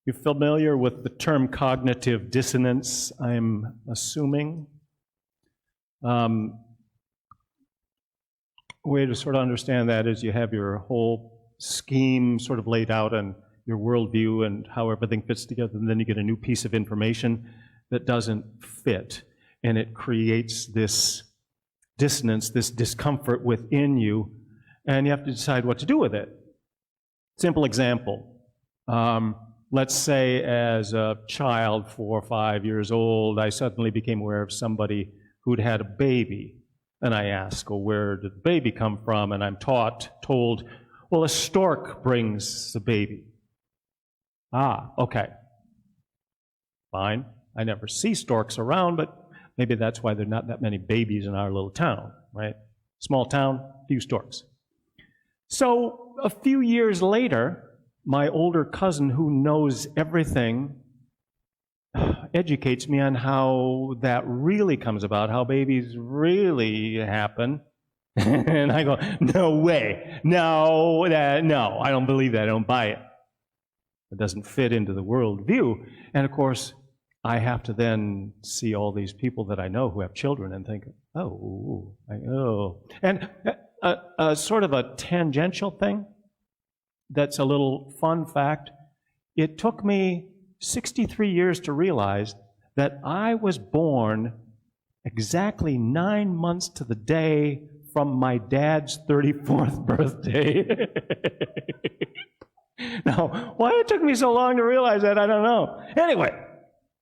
You're familiar with the term cognitive dissonance, I'm assuming. Way to sort of understand that is you have your whole scheme sort of laid out and your worldview and how everything fits together, and then you get a new piece of information that doesn't fit, and it creates this dissonance, this discomfort within you, and you have to decide what to do with it. Simple example. Let's say as a child, 4 or 5 years old, I suddenly became aware of somebody who'd had a baby. And I ask, well, where did the baby come from? And I'm told, well, a stork brings the baby. Ah, okay. Fine. I never see storks around, but maybe that's why there are not that many babies in our little town, right? Small town, few storks. So a few years later, my older cousin, who knows everything, educates me on how that really comes about, how babies really happen. And I go, no way. No, I don't believe that. I don't buy it. It doesn't fit into the worldview. And of course, I have to then see all these people that I know who have children and think, oh. And a sort of a tangential thing that's a little fun fact. It took me 63 years to realize that I was born exactly 9 months to the day from my dad's 34th birthday. Now, why it took me so long to realize that, I don't know. Anyway,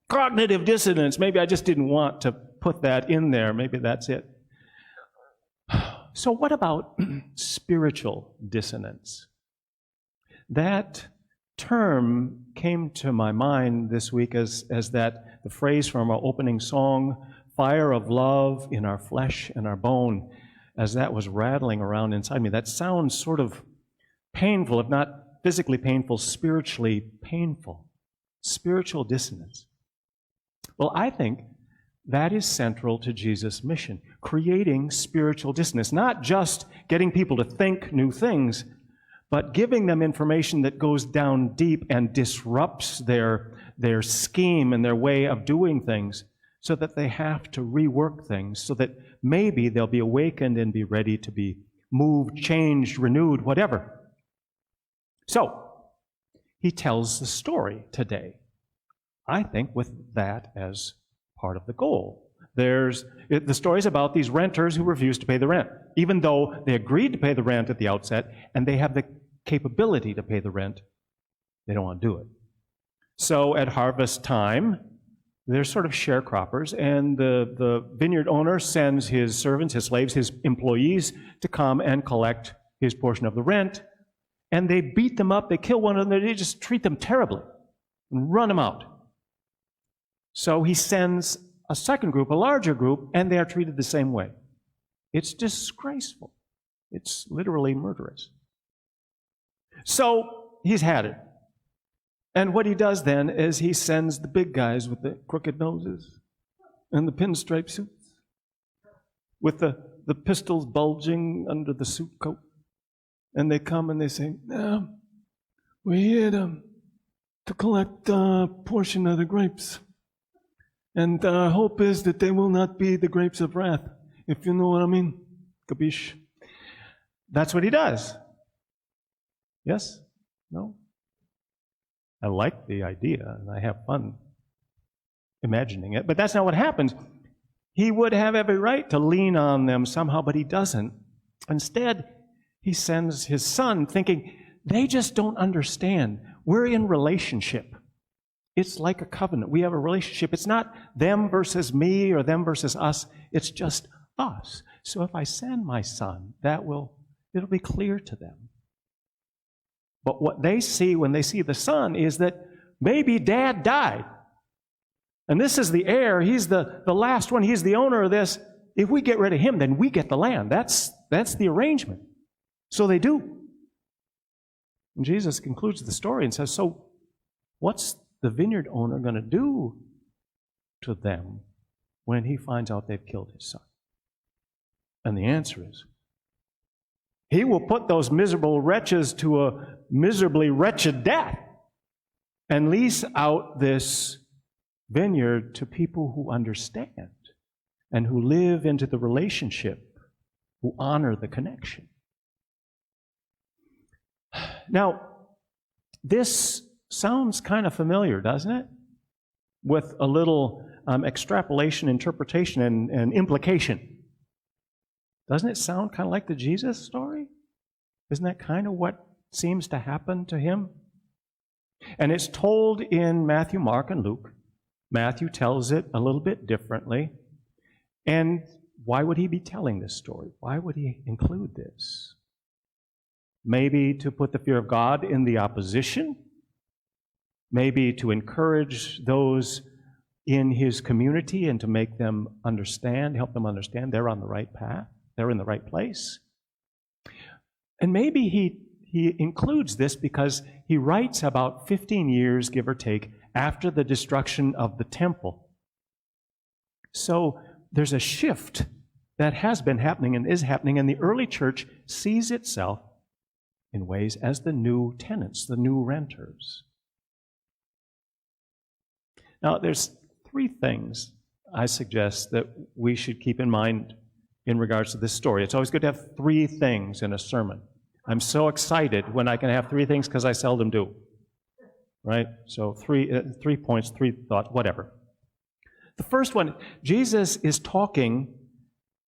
cognitive dissonance. Maybe I just didn't want to put that in there. Maybe that's it. So what about spiritual dissonance? That term came to my mind this week as that the phrase from our opening song, fire of love in our flesh and our bone, as that was rattling around inside me. That sounds sort of painful, if not physically painful, spiritually painful. Spiritual dissonance. Well, I think that is central to Jesus' mission, creating spiritual dissonance, not just getting people to think new things, but giving them information that goes down deep and disrupts their scheme and their way of doing things so that they have to rework things, so that maybe they'll be awakened and be ready to be moved, changed, renewed, whatever. So, he tells the story today, I think, with that as part of the goal. The story's about these renters who refuse to pay the rent, even though they agreed to pay the rent at the outset and they have the capability to pay the rent. They don't want to do it. So at harvest time, they're sort of sharecroppers, and the vineyard owner sends his servants, his slaves, his employees to come and collect his portion of the rent, and they beat them up, they kill one of them, they just treat them terribly and run them out. So he sends a second group, a larger group, and they are treated the same way. It's disgraceful. It's literally murderous. So he's had it. And what he does then is he sends the big guys with the crooked noses and the pinstripe suits, with the pistols bulging under the suit coat. And they come and they say, we're here to collect a portion of the grapes. And our hope is that they will not be the grapes of wrath, if you know what I mean. Kabish. That's what he does. Yes? No? I like the idea, and I have fun imagining it, but that's not what happens. He would have every right to lean on them somehow, but he doesn't. Instead, he sends his son thinking, they just don't understand. We're in relationship. It's like a covenant. We have a relationship. It's not them versus me or them versus us. It's just us. So if I send my son, it'll be clear to them. But what they see when they see the son is that maybe dad died. And this is the heir. He's the last one. He's the owner of this. If we get rid of him, then we get the land. That's the arrangement. So they do. And Jesus concludes the story and says, so what's the vineyard owner going to do to them when he finds out they've killed his son? And the answer is, He will put those miserable wretches to a miserably wretched death and lease out this vineyard to people who understand and who live into the relationship, who honor the connection. Now, this sounds kind of familiar, doesn't it? With a little extrapolation, interpretation, and implication. Doesn't it sound kind of like the Jesus story? Isn't that kind of what seems to happen to him? And it's told in Matthew, Mark, and Luke. Matthew tells it a little bit differently. And why would he be telling this story? Why would he include this? Maybe to put the fear of God in the opposition. Maybe to encourage those in his community and to make them understand, help them understand they're on the right path, they're in the right place. And maybe he includes this because he writes about 15 years, give or take, after the destruction of the temple. So there's a shift that has been happening and is happening, and the early church sees itself in ways as the new tenants, the new renters. Now, there's three things I suggest that we should keep in mind in regards to this story. It's always good to have three things in a sermon. I'm so excited when I can have three things because I seldom do. Right? So 3 points, 3 thoughts, whatever. The first one, Jesus is talking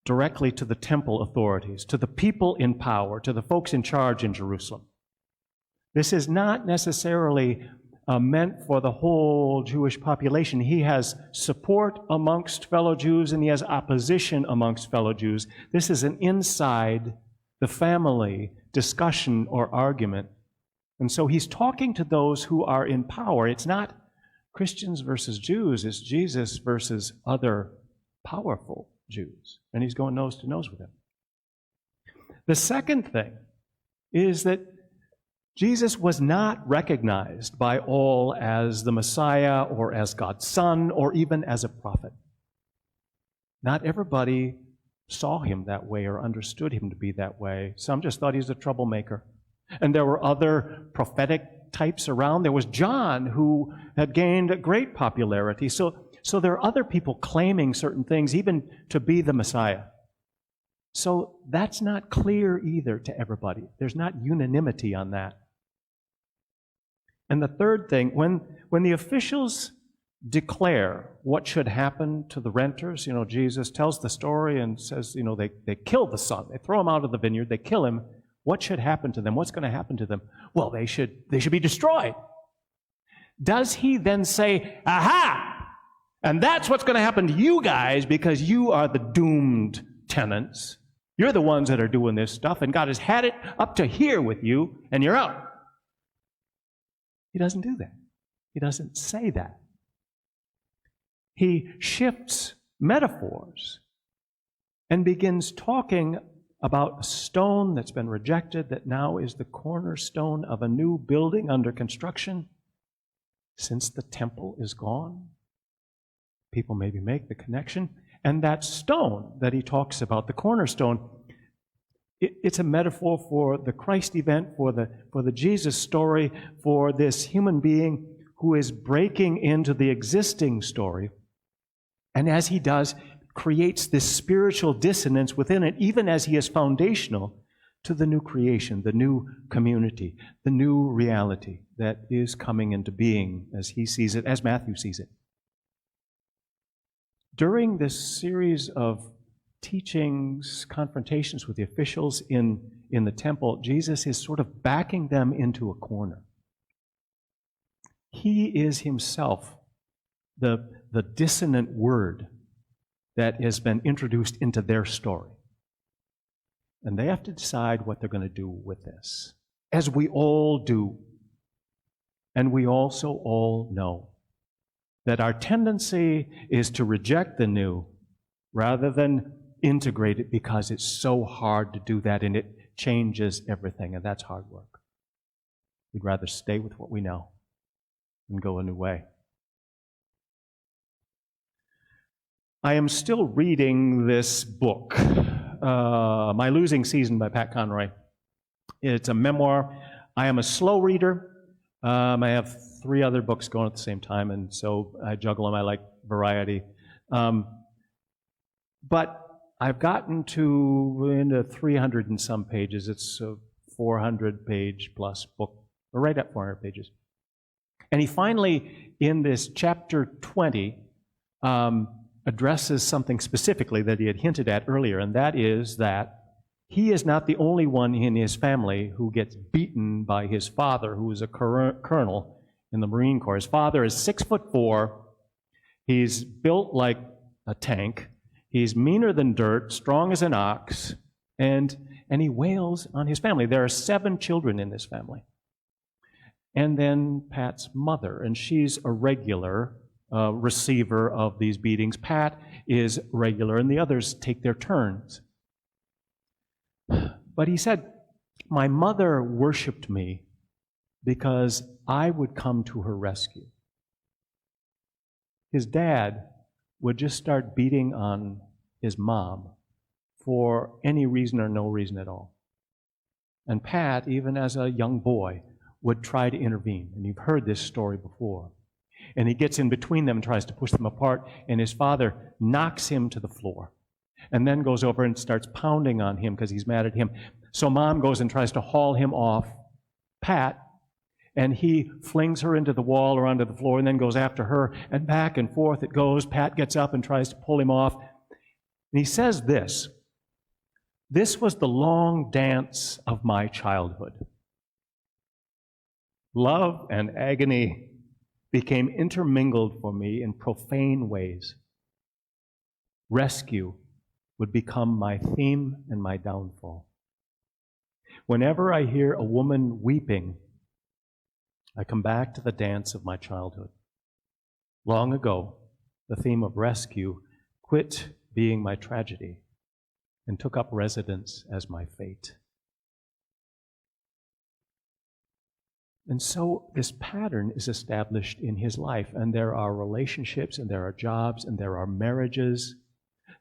directly to the temple authorities, to the people in power, to the folks in charge in Jerusalem. This is not necessarily meant for the whole Jewish population. He has support amongst fellow Jews and he has opposition amongst fellow Jews. This is an inside the family discussion or argument. And so he's talking to those who are in power. It's not Christians versus Jews, it's Jesus versus other powerful Jews. And he's going nose to nose with them. The second thing is that Jesus was not recognized by all as the Messiah or as God's Son or even as a prophet. Not everybody saw him that way or understood him to be that way. Some just thought he was a troublemaker. And there were other prophetic types around. There was John, who had gained great popularity. So there are other people claiming certain things, even to be the Messiah. So that's not clear either to everybody. There's not unanimity on that. And the third thing, when the officials declare what should happen to the renters, Jesus tells the story and says, they kill the son. They throw him out of the vineyard. They kill him. What should happen to them? What's going to happen to them? Well, they should be destroyed. Does he then say, aha, and that's what's going to happen to you guys because you are the doomed tenants. You're the ones that are doing this stuff, and God has had it up to here with you, and you're out. He doesn't do that. He doesn't say that. He shifts metaphors and begins talking about a stone that's been rejected that now is the cornerstone of a new building under construction. Since the temple is gone, people maybe make the connection. And that stone that he talks about, the cornerstone, it's a metaphor for the Christ event, for the Jesus story, for this human being who is breaking into the existing story. And as he does, creates this spiritual dissonance within it, even as he is foundational to the new creation, the new community, the new reality that is coming into being as he sees it, as Matthew sees it. During this series of teachings, confrontations with the officials in the temple, Jesus is sort of backing them into a corner. He is himself the dissonant word that has been introduced into their story. And they have to decide what they're going to do with this, as we all do. And we also all know that our tendency is to reject the new rather than integrate it because it's so hard to do that and it changes everything, and that's hard work. We'd rather stay with what we know and go a new way. I am still reading this book, My Losing Season by Pat Conroy. It's a memoir. I am a slow reader. I have 3 other books going at the same time, and so I juggle them. I like variety. But I've gotten into 300 and some pages. It's a 400-page plus book, or right at 400 pages. And he finally, in this chapter 20, addresses something specifically that he had hinted at earlier, and that is that he is not the only one in his family who gets beaten by his father, who is a colonel in the Marine Corps. His father is 6'4". He's built like a tank. He's meaner than dirt, strong as an ox, and he wails on his family. There are 7 children in this family. And then Pat's mother, and she's a regular receiver of these beatings. Pat is regular, and the others take their turns. But he said, my mother worshiped me because I would come to her rescue. His dad would just start beating on his mom for any reason or no reason at all. And Pat, even as a young boy, would try to intervene. And you've heard this story before. And he gets in between them and tries to push them apart, and his father knocks him to the floor and then goes over and starts pounding on him because he's mad at him. So Mom goes and tries to haul him off Pat, and he flings her into the wall or onto the floor and then goes after her, and back and forth it goes. Pat gets up and tries to pull him off. And he says this was the long dance of my childhood. Love and agony became intermingled for me in profane ways. Rescue would become my theme and my downfall. Whenever I hear a woman weeping, I come back to the dance of my childhood. Long ago, the theme of rescue quit being my tragedy and took up residence as my fate. And so this pattern is established in his life, and there are relationships, and there are jobs, and there are marriages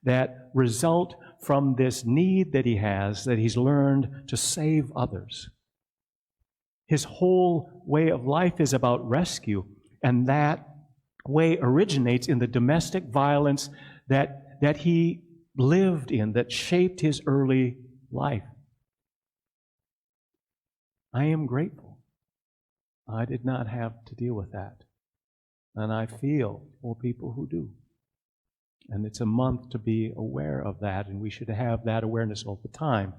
that result from this need that he has, that he's learned to save others. His whole way of life is about rescue, and that way originates in the domestic violence that he lived in, that shaped his early life. I am grateful I did not have to deal with that. And I feel for people who do. And it's a month to be aware of that, and we should have that awareness all the time.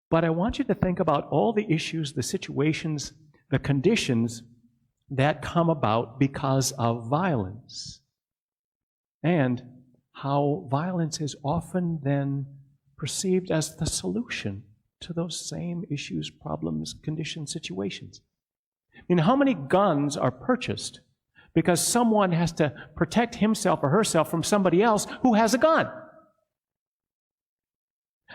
But I want you to think about all the issues, the situations, the conditions that come about because of violence, and how violence is often then perceived as the solution to those same issues, problems, conditions, situations. I mean, how many guns are purchased because someone has to protect himself or herself from somebody else who has a gun?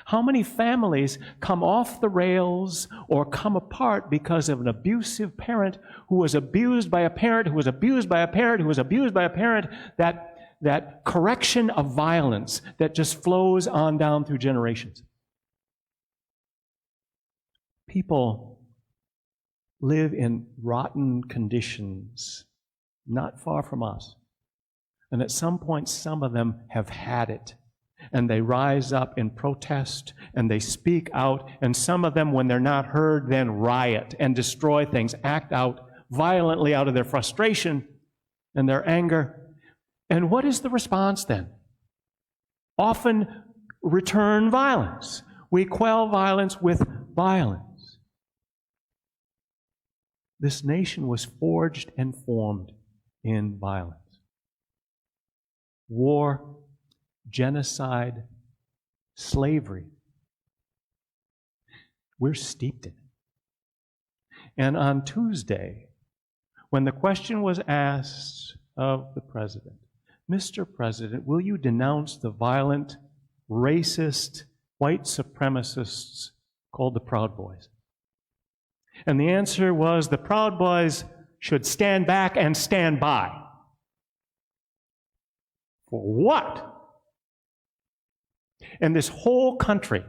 How many families come off the rails or come apart because of an abusive parent who was abused by a parent who was abused by a parent who was abused by a parent, that correction of violence that just flows on down through generations? People live in rotten conditions not far from us. And at some point, some of them have had it. And they rise up in protest, and they speak out. And some of them, when they're not heard, then riot and destroy things, act out violently out of their frustration and their anger. And what is the response then? Often return violence. We quell violence with violence. This nation was forged and formed in violence. War, genocide, slavery. We're steeped in it. And on Tuesday, when the question was asked of the president, Mr. President, will you denounce the violent, racist, white supremacists called the Proud Boys? And the answer was the Proud Boys should stand back and stand by. For what? And this whole country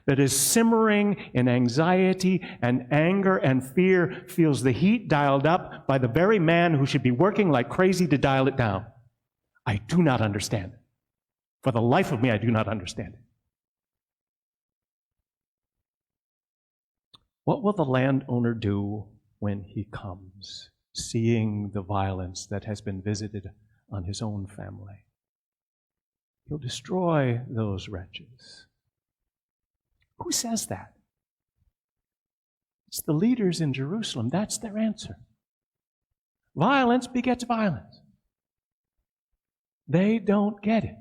that is simmering in anxiety and anger and fear feels the heat dialed up by the very man who should be working like crazy to dial it down. I do not understand it. For the life of me, I do not understand it. What will the landowner do when he comes, seeing the violence that has been visited on his own family? He'll destroy those wretches. Who says that? It's the leaders in Jerusalem. That's their answer. Violence begets violence. They don't get it.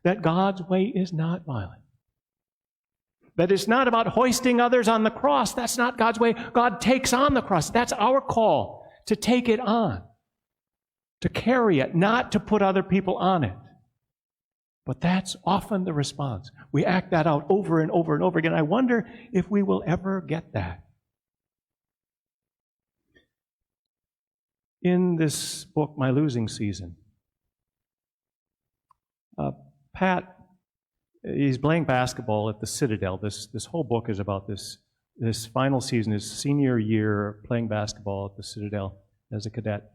That God's way is not violent. That it's not about hoisting others on the cross. That's not God's way. God takes on the cross. That's our call, to take it on, to carry it, not to put other people on it. But that's often the response. We act that out over and over and over again. I wonder if we will ever get that. In this book, My Losing Season, Pat, he's playing basketball at the Citadel. This whole book is about this final season, his senior year playing basketball at the Citadel as a cadet.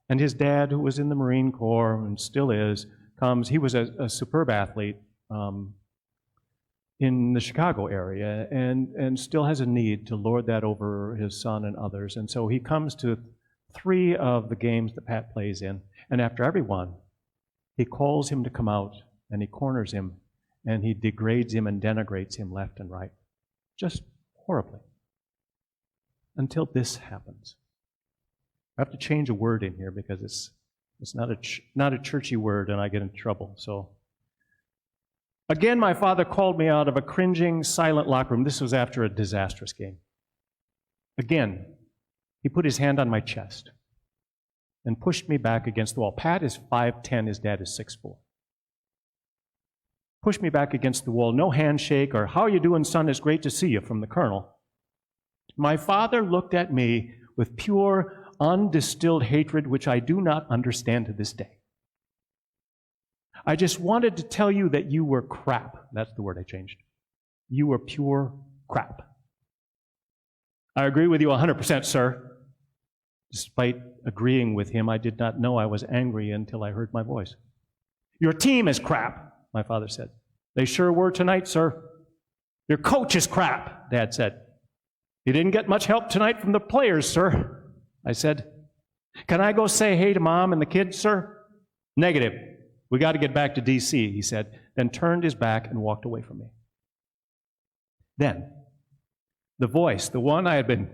And his dad, who was in the Marine Corps and still is, comes. He was a superb athlete in the Chicago area and still has a need to lord that over his son and others. And so he comes to 3 of the games that Pat plays in. And after every one, he calls him to come out, and he corners him, and he degrades him and denigrates him left and right. Just horribly. Until this happens. I have to change a word in here because it's not a churchy word, and I get in trouble. So, again, my father called me out of a cringing, silent locker room. This was after a disastrous game. Again, he put his hand on my chest and pushed me back against the wall. Pat is 5'10", his dad is 6'4". Pushed me back against the wall. No handshake or, "How are you doing, son? It's great to see you," from the colonel. My father looked at me with pure, undistilled hatred, which I do not understand to this day. "I just wanted to tell you that you were crap." That's the word I changed. "You were pure crap." "I agree with you 100%, sir." Despite agreeing with him, I did not know I was angry until I heard my voice. "Your team is crap," my father said. "They sure were tonight, sir." "Your coach is crap," Dad said. "You didn't get much help tonight from the players, sir," I said. "Can I go say hey to Mom and the kids, sir?" "Negative. We got to get back to D.C., he said, then turned his back and walked away from me. Then, the voice, the one I had been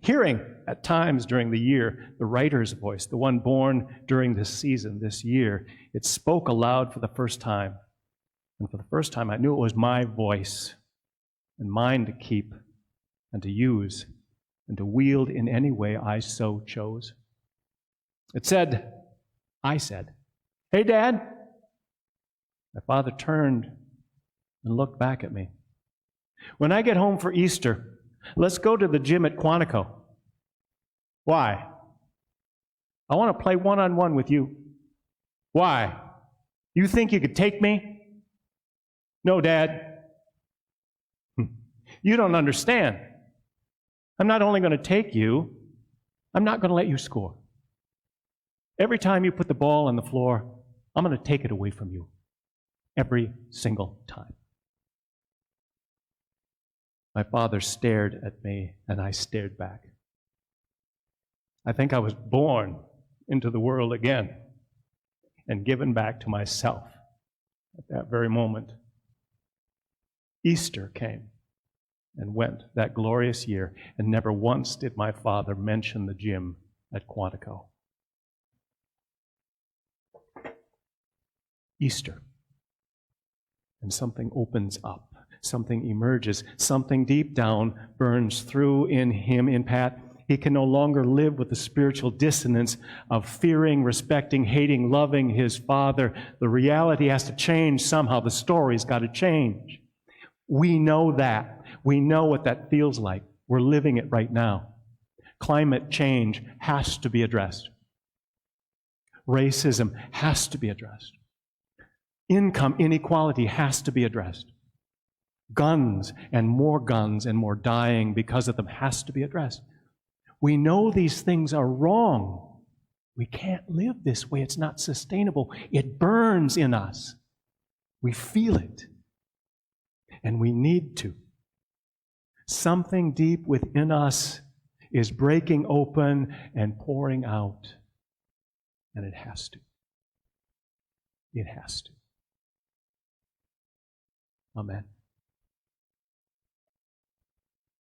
hearing at times during the year, the writer's voice, the one born during this season, this year, it spoke aloud for the first time. And for the first time, I knew it was my voice and mine to keep and to use and to wield in any way I so chose. It said, I said, "Hey, Dad." My father turned and looked back at me. "When I get home for Easter, let's go to the gym at Quantico." "Why?" "I want to play one-on-one with you." "Why? You think you could take me?" "No, Dad." "You don't understand. I'm not only going to take you, I'm not going to let you score. Every time you put the ball on the floor, I'm going to take it away from you. Every single time." My father stared at me, and I stared back. I think I was born into the world again and given back to myself at that very moment. Easter came and went that glorious year, and never once did my father mention the gym at Quantico. Easter. And something opens up. Something emerges. Something deep down burns through in him, in Pat. He can no longer live with the spiritual dissonance of fearing, respecting, hating, loving his father. The reality has to change somehow. The story's got to change. We know that. We know what that feels like. We're living it right now. Climate change has to be addressed. Racism has to be addressed. Income inequality has to be addressed. Guns and more dying because of them has to be addressed. We know these things are wrong. We can't live this way. It's not sustainable. It burns in us. We feel it. And we need to. Something deep within us is breaking open and pouring out. And it has to. It has to. Amen.